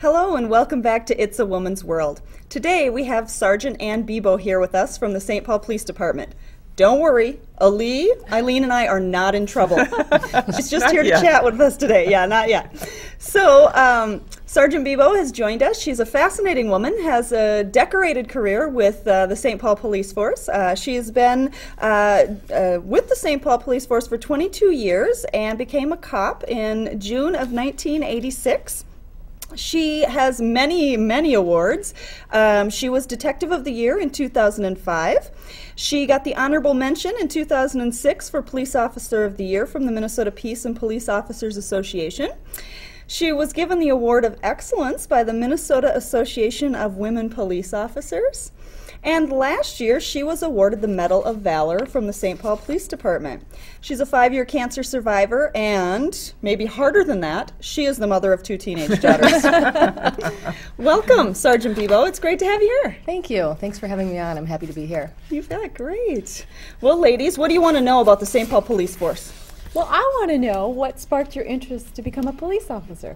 Hello and welcome back to It's a Woman's World. Today we have Sergeant Ann Bebo here with us from the St. Paul Police Department. Don't worry, Eileen and I are not in trouble. She's just here to chat with us today. Yeah, not yet. So, Sergeant Bebo has joined us. She's a fascinating woman, has a decorated career with the St. Paul Police Force. She has been with the St. Paul Police Force for 22 years and became a cop in June of 1986. She has many, many awards. She was Detective of the Year in 2005. She got the Honorable Mention in 2006 for Police Officer of the Year from the Minnesota Peace and Police Officers Association. She was given the Award of Excellence by the Minnesota Association of Women Police Officers. And last year, she was awarded the Medal of Valor from the St. Paul Police Department. She's a 5-year cancer survivor, and maybe harder than that, she is the mother of 2 teenage daughters. Welcome, Sergeant Bebo. It's great to have you here. Thank you. Thanks for having me on. I'm happy to be here. You bet. Great. Well, ladies, what do you want to know about the St. Paul Police Force? Well, I want to know what sparked your interest to become a police officer.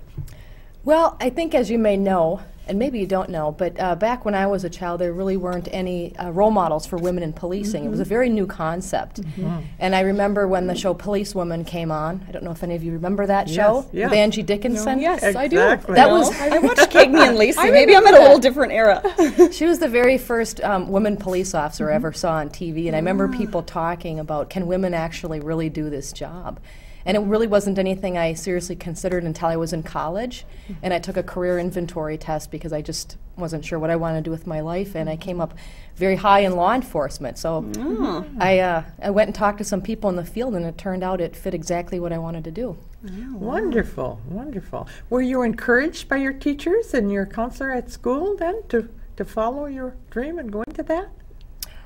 Well, I think as you may know, and maybe you don't know, but back when I was a child, there really weren't any role models for women in policing. It was a very new concept. And I remember when the show Policewoman came on. I don't know if any of you remember that show with Angie Dickinson. No. Yes, exactly. I do. That was I watched Cagney and Lacey. Maybe I'm at a little different era. She was the very first woman police officer I ever saw on TV, and I remember people talking about, can women actually really do this job? And it really wasn't anything I seriously considered until I was in college, and I took a career inventory test because I just wasn't sure what I wanted to do with my life, and I came up very high in law enforcement. So I went and talked to some people in the field, and it turned out it fit exactly what I wanted to do. Oh, wonderful, wonderful. Were you encouraged by your teachers and your counselor at school then to follow your dream and go into that?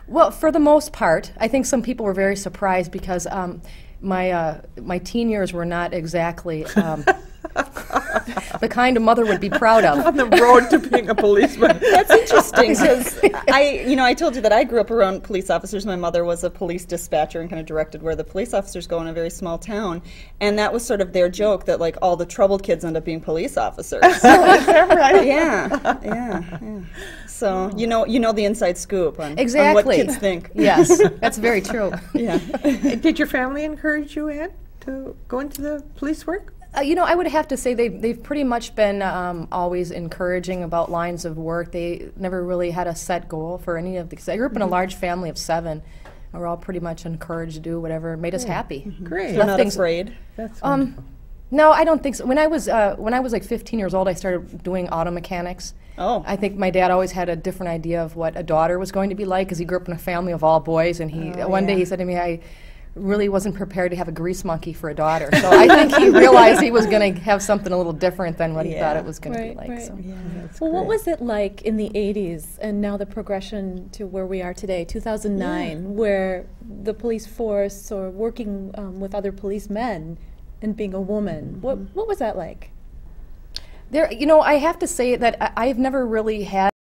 Well, for the most part. I think some people were very surprised because my teen years were not exactly the kind a mother would be proud of. On the road to being a policeman. That's interesting because I told you that I grew up around police officers. My mother was a police dispatcher and kind of directed where the police officers go in a very small town, and that was sort of their joke that like all the troubled kids end up being police officers. Is that right? Yeah. So you know the inside scoop on what kids think. Yes, that's very true. Yeah. Did your family encourage you, Ann, to go into the police work? I would have to say they've pretty much been always encouraging about lines of work. They never really had a set goal for any of the kids. I grew up in a large family of 7. And we're all pretty much encouraged to do whatever made us happy. Great. You're not afraid? That's wonderful. No, I don't think so. When I was like 15 years old, I started doing auto mechanics. Oh. I think my dad always had a different idea of what a daughter was going to be like because he grew up in a family of all boys, and one day he said to me, I really wasn't prepared to have a grease monkey for a daughter. So I think he realized he was going to have something a little different than what he thought it was going to be like. Right. So. Yeah. Well, what was it like in the 80s and now the progression to where we are today, 2009, where the police force or working with other policemen and being a woman, what was that like? I have to say that I've never really had